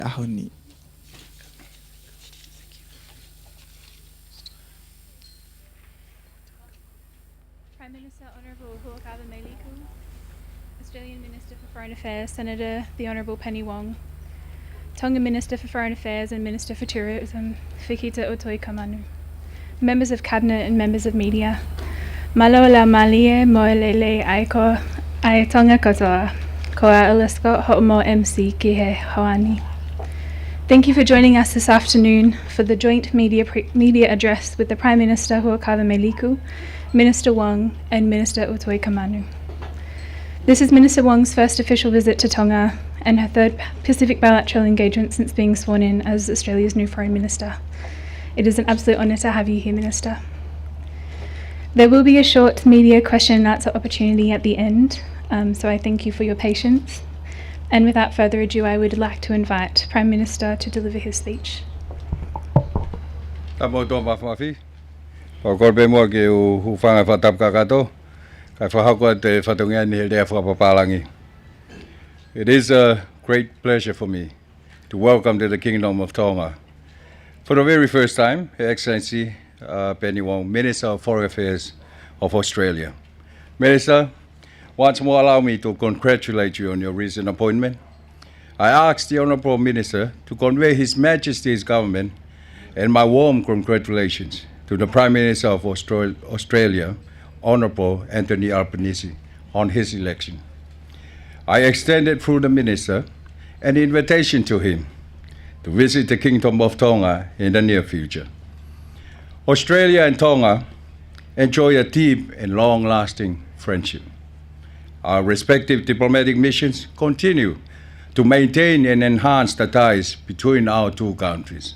tahun ni. Prime Minister Honourable Huakava Meiliku, Australian Minister for Foreign Affairs Senator the Honourable Penny Wong, Tongan Minister for Foreign Affairs and Minister for Tourism Fikita Utoi Kamanu, members of Cabinet and members of media, Malola Malie Moelele Aiko Ai Tonga Katoa, Koa Ulasko Homo MC Kihe Hoani. Thank you for joining us this afternoon for the joint media address with the Prime Minister Huakava Meiliku, Minister Wong and Minister Utoi Kamanu. This is Minister Wong's first official visit to Tonga and her third Pacific bilateral engagement since being sworn in as Australia's new Foreign Minister. It is an absolute honour to have you here, Minister. There will be a short media question and answer opportunity at the end, so I thank you for your patience. And without further ado, I would like to invite Prime Minister to deliver his speech. Tamo to mafi. O korbe mo ke u fanga fatap kakato. Kai fahako te fatunga ni le fa papalangi. It is a great pleasure for me to welcome to the Kingdom of Tonga. For the very first time, Her Excellency Penny Wong, Minister of Foreign Affairs of Australia. Minister, once more allow me to congratulate you on your recent appointment. I ask the Honourable Minister to convey His Majesty's government and my warm congratulations to the Prime Minister of Australia, Honourable Anthony Albanese, on his election. I extended through the Minister an invitation to him to visit the Kingdom of Tonga in the near future. Australia and Tonga enjoy a deep and long-lasting friendship. Our respective diplomatic missions continue to maintain and enhance the ties between our two countries.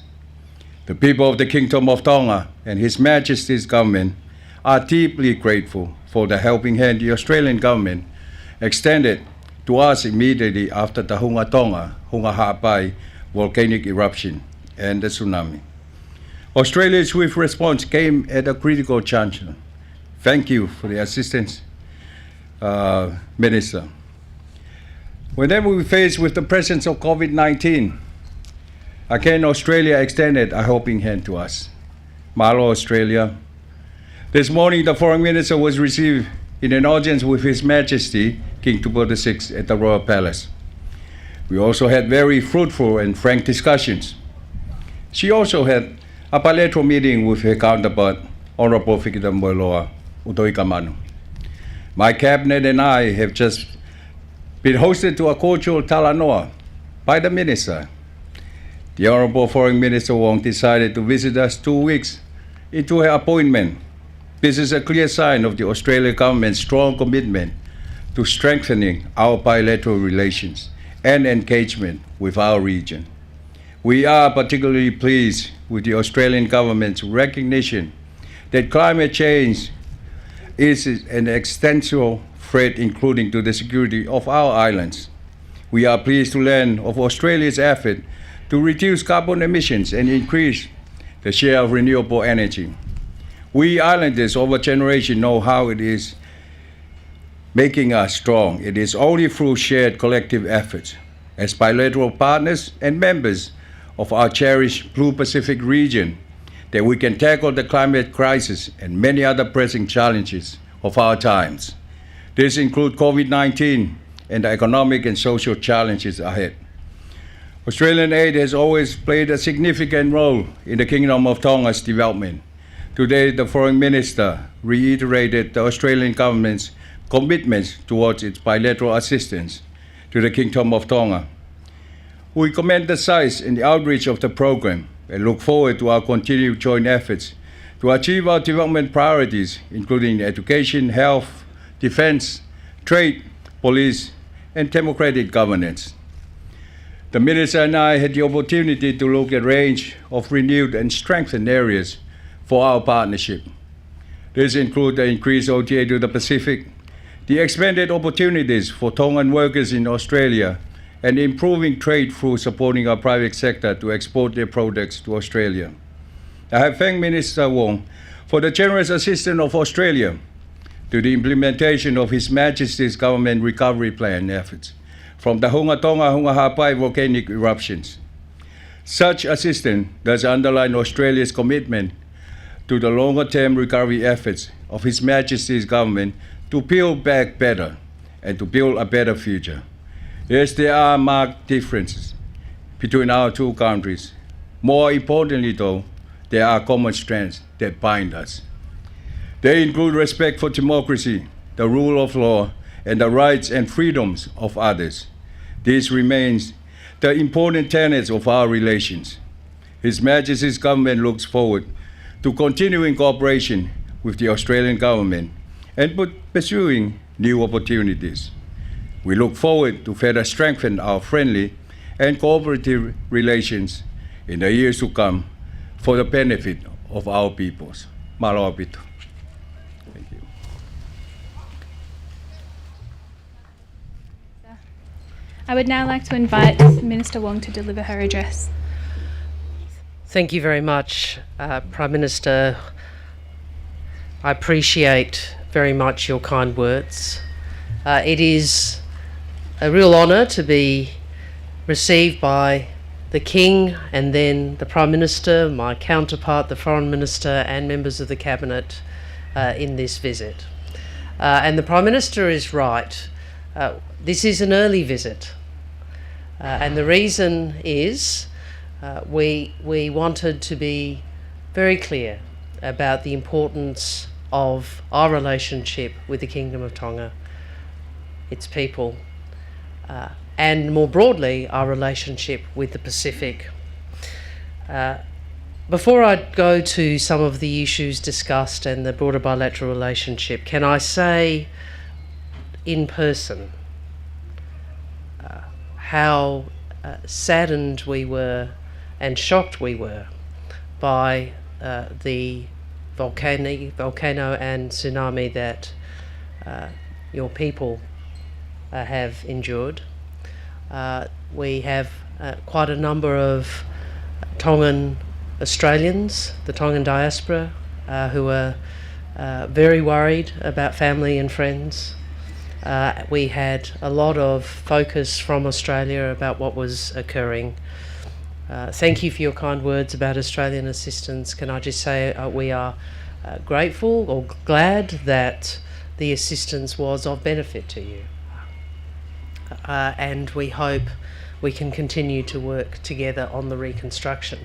The people of the Kingdom of Tonga and His Majesty's government are deeply grateful for the helping hand the Australian government extended to us immediately after the Hunga Tonga, Hunga Ha'apai volcanic eruption and the tsunami. Australia's swift response came at a critical juncture. Thank you for the assistance, Minister. Whenever we face with the presence of COVID-19, again Australia extended a helping hand to us. Malo, Australia. This morning, the Foreign Minister was received in an audience with His Majesty King Tupou VI at the Royal Palace. We also had very fruitful and frank discussions. She also had a bilateral meeting with her counterpart, Honourable Fikita Moeloa Utoi Kamanu. My cabinet and I have just been hosted to a cordial talanoa by the Minister. The Honourable Foreign Minister Wong decided to visit us 2 weeks into her appointment. This is a clear sign of the Australian government's strong commitment to strengthening our bilateral relations and engagement with our region. We are particularly pleased with the Australian government's recognition that climate change is an existential threat, including to the security of our islands. We are pleased to learn of Australia's effort to reduce carbon emissions and increase the share of renewable energy. We islanders over generations know how it is making us strong. It is only through shared collective efforts as bilateral partners and members of our cherished Blue Pacific region that we can tackle the climate crisis and many other pressing challenges of our times. This includes COVID-19 and the economic and social challenges ahead. Australian aid has always played a significant role in the Kingdom of Tonga's development. Today, the Foreign Minister reiterated the Australian government's commitments towards its bilateral assistance to the Kingdom of Tonga. We commend the size and the outreach of the program and look forward to our continued joint efforts to achieve our development priorities, including education, health, defense, trade, police, and democratic governance. The Minister and I had the opportunity to look at a range of renewed and strengthened areas for our partnership. This includes the increased OTA to the Pacific, the expanded opportunities for Tongan workers in Australia, and improving trade through supporting our private sector to export their products to Australia. I have thanked Minister Wong for the generous assistance of Australia to the implementation of His Majesty's Government Recovery Plan efforts from the Hunga Tonga Hunga Ha'apai volcanic eruptions Such assistance does underline Australia's commitment to the longer-term recovery efforts of His Majesty's government to build back better and to build a better future. Yes, there are marked differences between our two countries. More importantly, though, there are common strengths that bind us. They include respect for democracy, the rule of law, and the rights and freedoms of others. This remains the important tenets of our relations. His Majesty's government looks forward to continuing cooperation with the Australian government and pursuing new opportunities. We look forward to further strengthen our friendly and cooperative relations in the years to come for the benefit of our peoples. Malo pito. Thank you. I would now like to invite Minister Wong to deliver her address. Thank you very much, Prime Minister. I appreciate very much your kind words. It is a real honour to be received by the King and then the Prime Minister, my counterpart, the Foreign Minister, and members of the Cabinet in this visit. And the Prime Minister is right. This is an early visit. And the reason is we wanted to be very clear about the importance of our relationship with the Kingdom of Tonga, its people, and more broadly, our relationship with the Pacific. Before I go to some of the issues discussed and the broader bilateral relationship, can I say in person how saddened we were and shocked we were by the volcano and tsunami that your people have endured. We have quite a number of Tongan Australians, the Tongan diaspora, who are very worried about family and friends. We had a lot of focus from Australia about what was occurring. Thank you for your kind words about Australian assistance. Can I just say we are grateful or glad that the assistance was of benefit to you. And we hope we can continue to work together on the reconstruction.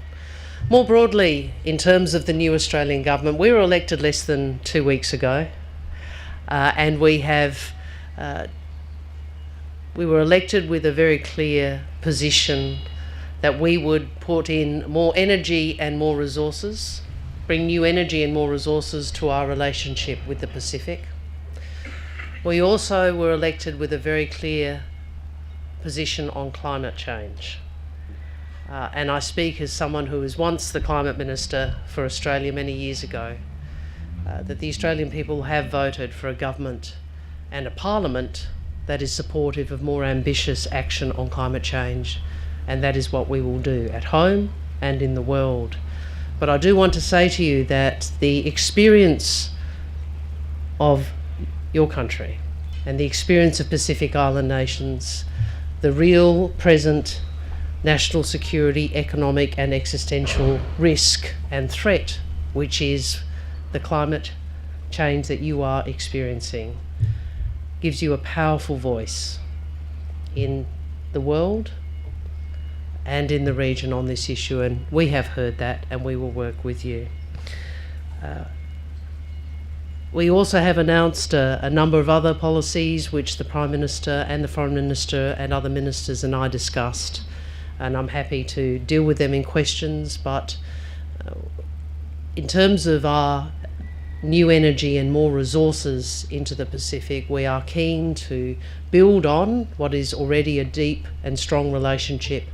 More broadly, in terms of the new Australian government, we were elected less than 2 weeks ago, and we were elected with a very clear position that we would put in more energy and more resources, bring new energy and more resources to our relationship with the Pacific. We also were elected with a very clear position on climate change. And I speak as someone who was once the Climate Minister for Australia many years ago, that the Australian people have voted for a government and a parliament that is supportive of more ambitious action on climate change, and that is what we will do at home and in the world. But I do want to say to you that the experience of your country and the experience of Pacific Island nations, the real present national security, economic and existential risk and threat, which is the climate change that you are experiencing, gives you a powerful voice in the world and in the region on this issue, and we have heard that and we will work with you. We also have announced a number of other policies which the Prime Minister and the Foreign Minister and other ministers and I discussed, and I'm happy to deal with them in questions, but in terms of our new energy and more resources into the Pacific, we are keen to build on what is already a deep and strong relationship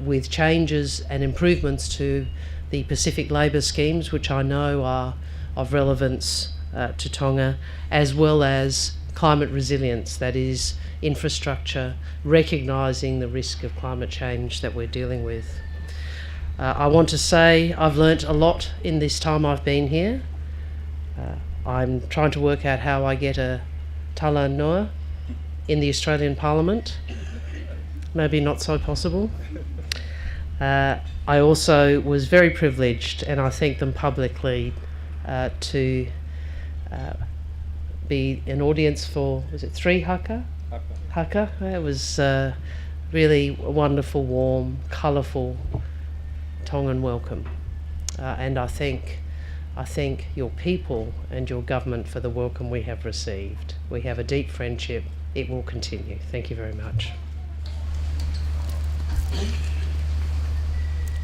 with changes and improvements to the Pacific labour schemes, which I know are of relevance to Tonga, as well as climate resilience, that is infrastructure, recognising the risk of climate change that we're dealing with. I want to say I've learnt a lot in this time I've been here. I'm trying to work out how I get a tala noa in the Australian Parliament. Maybe not so possible. I also was very privileged, and I thank them publicly, to be an audience for, was it 3 haka? Haka. It was really a wonderful, warm, colourful Tongan welcome. And I thank your people and your government for the welcome we have received. We have a deep friendship. It will continue. Thank you very much.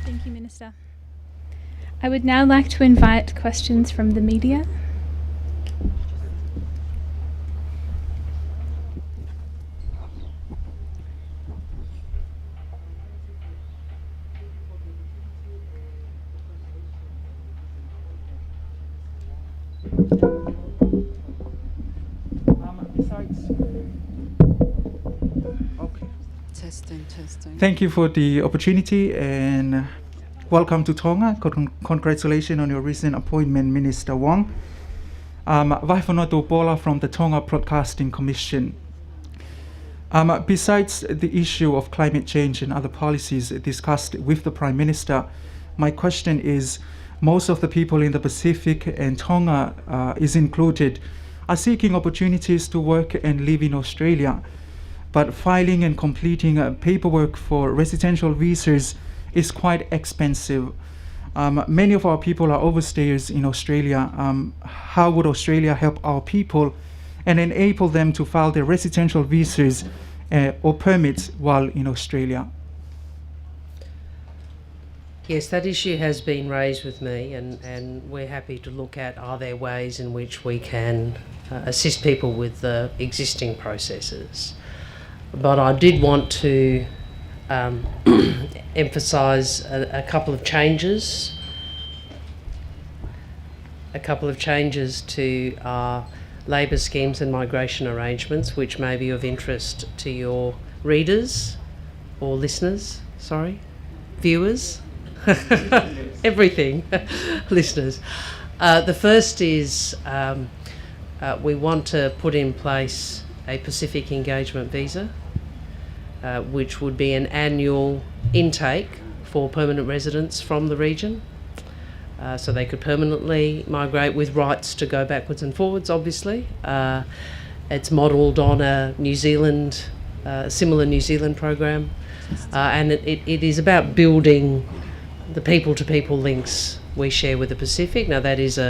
Thank you, Minister. I would now like to invite questions from the media. Testing. Thank you for the opportunity and welcome to Tonga. Congratulations on your recent appointment, Minister Wong. Vaifonoto Pola from the Tonga Broadcasting Commission. Besides the issue of climate change and other policies discussed with the Prime Minister, my question is, most of the people in the Pacific, and Tonga is included, are seeking opportunities to work and live in Australia. But filing and completing paperwork for residential visas is quite expensive. Many of our people are overstayers in Australia. How would Australia help our people and enable them to file their residential visas or permits while in Australia? Yes, that issue has been raised with me, and we're happy to look at, are there ways in which we can assist people with the existing processes. But I did want to emphasise a couple of changes. To our labour schemes and migration arrangements, which may be of interest to your readers or listeners, viewers, everything, listeners. The first is we want to put in place a Pacific engagement visa, which would be an annual intake for permanent residents from the region, so they could permanently migrate with rights to go backwards and forwards, obviously. It's modelled on a similar New Zealand program, and it is about building the people-to-people links we share with the Pacific. Now that is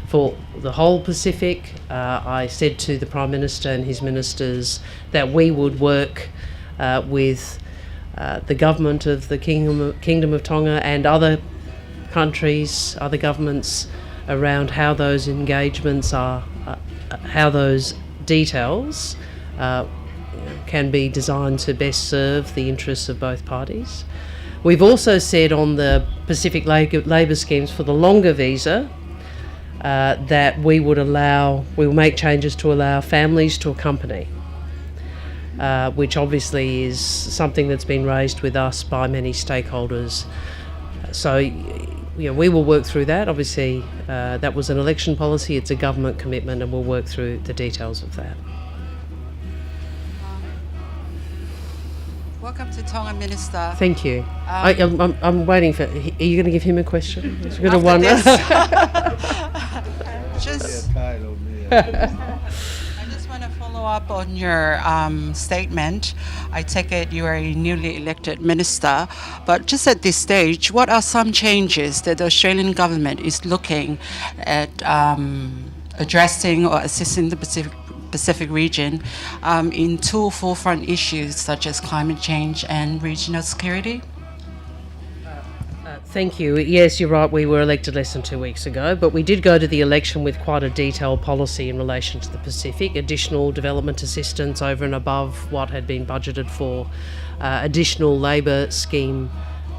for the whole Pacific. I said to the Prime Minister and his ministers that we would work with the government of the Kingdom of Tonga and other countries, other governments, around how those engagements are, how those details can be designed to best serve the interests of both parties. We've also said on the Pacific labour schemes for the longer visa that we will make changes to allow families to accompany, which obviously is something that's been raised with us by many stakeholders. So, we will work through that. Obviously, that was an election policy, it's a government commitment, and we'll work through the details of that. Welcome to Tonga, Minister. Thank you. I'm waiting for. Are you going to give him a question? He's going to After wonder. I just want to follow up on your statement. I take it you are a newly elected minister, but just at this stage, what are some changes that the Australian government is looking at addressing or assisting the Pacific region in two forefront issues such as climate change and regional security? Thank you. Yes, you're right, we were elected less than 2 weeks ago, but we did go to the election with quite a detailed policy in relation to the Pacific, additional development assistance over and above what had been budgeted for, additional labour scheme,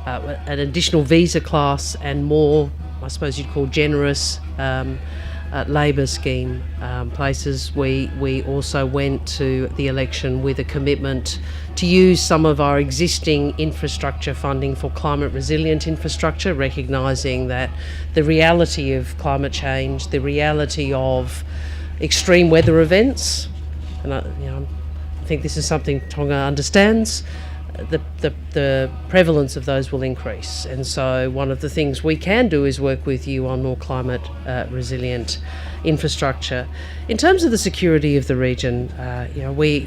an additional visa class, and more, I suppose you'd call generous labour scheme places. We also went to the election with a commitment to use some of our existing infrastructure funding for climate resilient infrastructure, recognising that the reality of climate change, the reality of extreme weather events, and I think this is something Tonga understands, the prevalence of those will increase. And so one of the things we can do is work with you on more climate resilient infrastructure. In terms of the security of the region, we're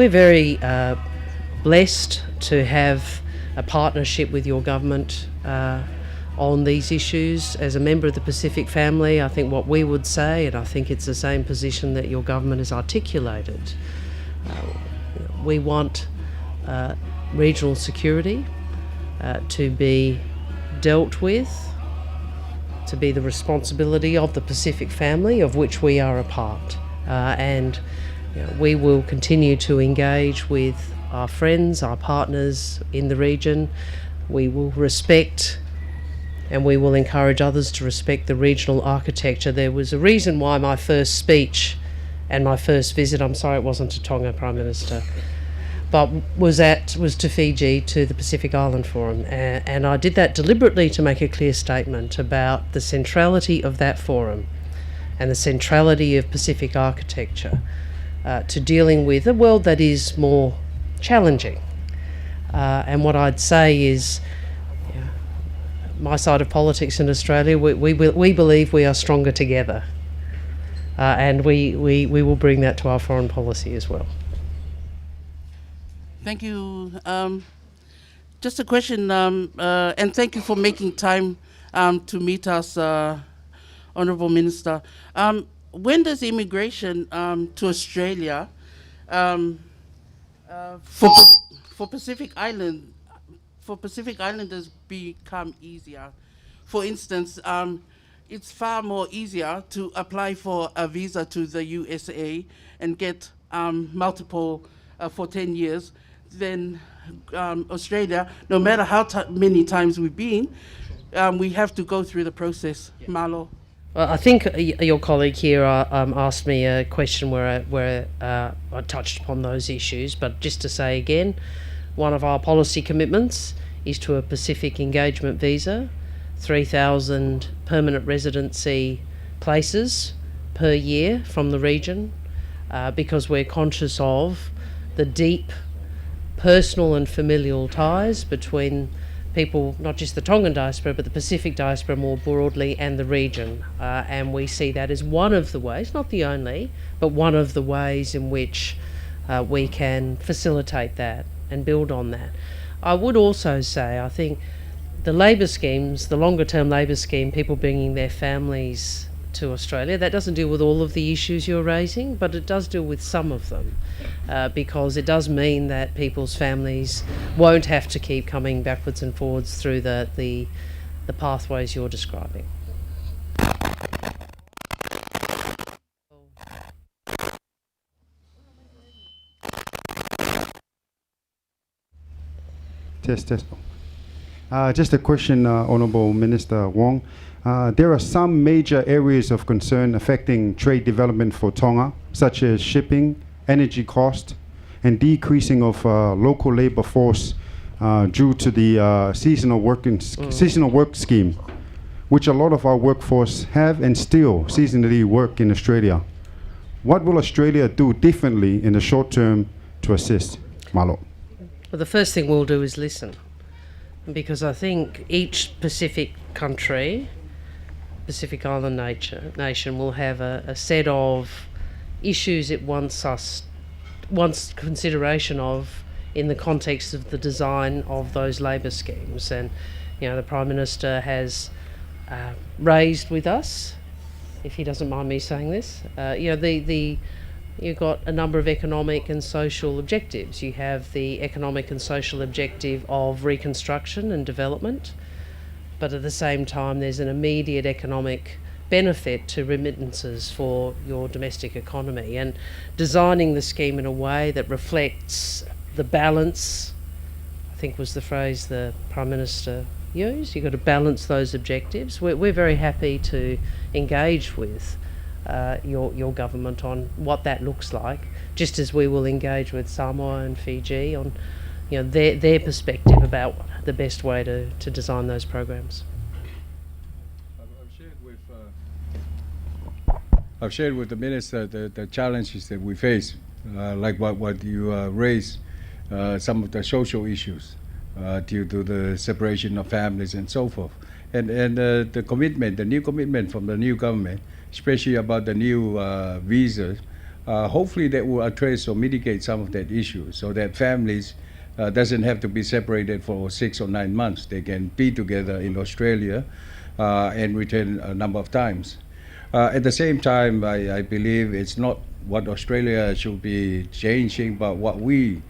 very blessed to have a partnership with your government on these issues. As a member of the Pacific family, I think what we would say, and I think it's the same position that your government has articulated, we want regional security to be dealt with, to be the responsibility of the Pacific family, of which we are a part. And we will continue to engage with our friends, our partners in the region. We will respect and we will encourage others to respect the regional architecture. There was a reason why my first speech and my first visit, I'm sorry it wasn't to Tonga, Prime Minister, but was to Fiji, to the Pacific Island Forum. And I did that deliberately to make a clear statement about the centrality of that forum and the centrality of Pacific architecture to dealing with a world that is more challenging. And what I'd say is, my side of politics in Australia, we believe we are stronger together. And we will bring that to our foreign policy as well. Thank you. Just a question, and thank you for making time to meet us, Honourable Minister. When does immigration to Australia for Pacific Islanders become easier? For instance, it's far more easier to apply for a visa to the USA and get multiple for 10 years than Australia. No matter how many times we've been, we have to go through the process. Yeah. Malo. Well, I think your colleague here asked me a question where I touched upon those issues, but just to say again, one of our policy commitments is to a Pacific engagement visa, 3,000 permanent residency places per year from the region, because we're conscious of the deep personal and familial ties between people, not just the Tongan diaspora, but the Pacific diaspora more broadly, and the region. And we see that as one of the ways, not the only, but one of the ways in which we can facilitate that and build on that. I would also say, I think the labour schemes, the longer term labour scheme, people bringing their families to Australia, that doesn't deal with all of the issues you're raising, but it does deal with some of them, because it does mean that people's families won't have to keep coming backwards and forwards through the pathways you're describing. Test. Just a question, Honourable Minister Wong. There are some major areas of concern affecting trade development for Tonga, such as shipping, energy cost, and decreasing of local labour force due to the seasonal work scheme, which a lot of our workforce have and still seasonally work in Australia. What will Australia do differently in the short term to assist? Malo. Well, the first thing we'll do is listen, because I think each Pacific country, Pacific Island nation will have a set of issues it wants consideration of in the context of the design of those labour schemes. And the Prime Minister has raised with us, if he doesn't mind me saying this, you've got a number of economic and social objectives. You have the economic and social objective of reconstruction and development, but at the same time there's an immediate economic benefit to remittances for your domestic economy, and designing the scheme in a way that reflects the balance, I think was the phrase the Prime Minister used. You've got to balance those objectives. We're very happy to engage with your government on what that looks like, just as we will engage with Samoa and Fiji on their perspective about the best way to design those programs. I've shared with the Minister the challenges that we face, like what you raised. some of the social issues due to the separation of families and so forth. And the commitment, the new commitment from the new government, especially about the new visas, hopefully that will address or mitigate some of that issue so that families doesn't have to be separated for 6 or 9 months. They can be together in Australia and return a number of times. At the same time, I believe it's not what Australia should be changing, but what we,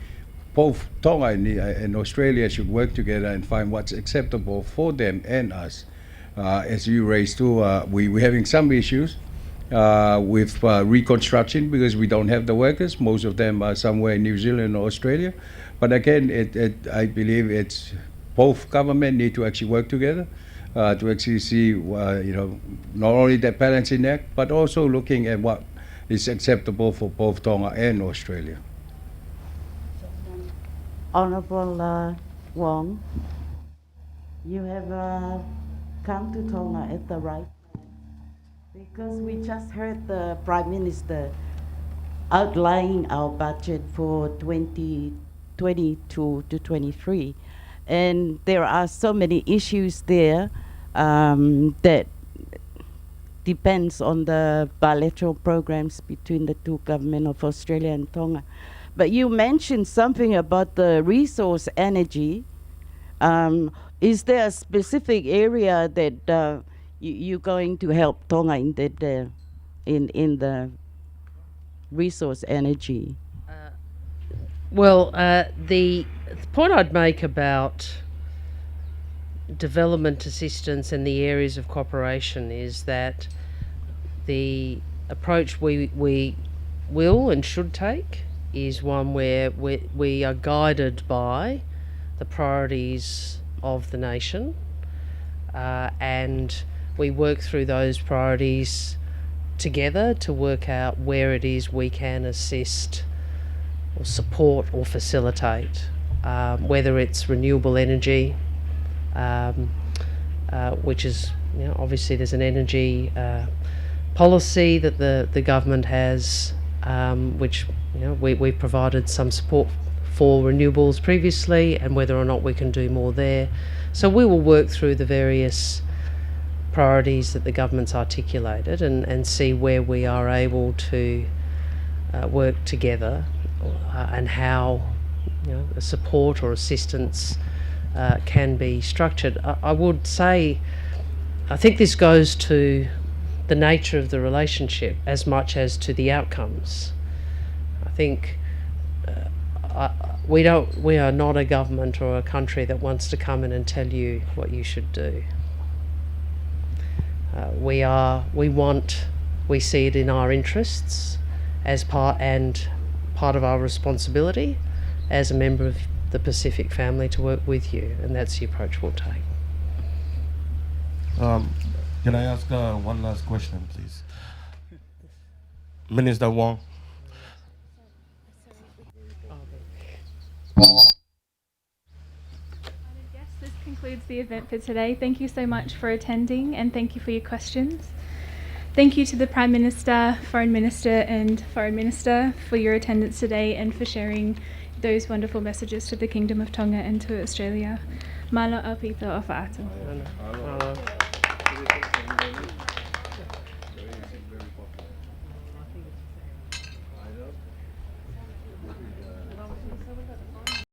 both Tonga and Australia, should work together and find what's acceptable for them and us. As you raised too, we're having some issues with reconstruction because we don't have the workers. Most of them are somewhere in New Zealand or Australia. But again, I believe it's both government need to actually work together to actually see, not only that balancing act, but also looking at what is acceptable for both Tonga and Australia. Honorable Wong, you have come to Tonga at the right time because we just heard the Prime Minister outlining our budget for 2022 to 23, and there are so many issues there that depends on the bilateral programs between the two governments of Australia and Tonga. But you mentioned something about the resource energy. Is there a specific area that you're going to help Tonga in the resource energy? Well, the point I'd make about development assistance and the areas of cooperation is that the approach we will and should take is one where we are guided by the priorities of the nation, and we work through those priorities together to work out where it is we can assist or support or facilitate, whether it's renewable energy, which is, obviously there's an energy policy that the government has, which we provided some support for renewables previously, and whether or not we can do more there. So we will work through the various priorities that the government's articulated and see where we are able to work together and how support or assistance can be structured. I would say, I think this goes to the nature of the relationship as much as to the outcomes. I think we are not a government or a country that wants to come in and tell you what you should do. We see it in our interests as part of our responsibility as a member of the Pacific family to work with you, and that's the approach we'll take. Can I ask one last question, please? Minister Wong. This concludes the event for today. Thank you so much for attending, and thank you for your questions. Thank you to the Prime Minister, Foreign Minister and Foreign Minister for your attendance today and for sharing those wonderful messages to the Kingdom of Tonga and to Australia. Malo au pito o whātua.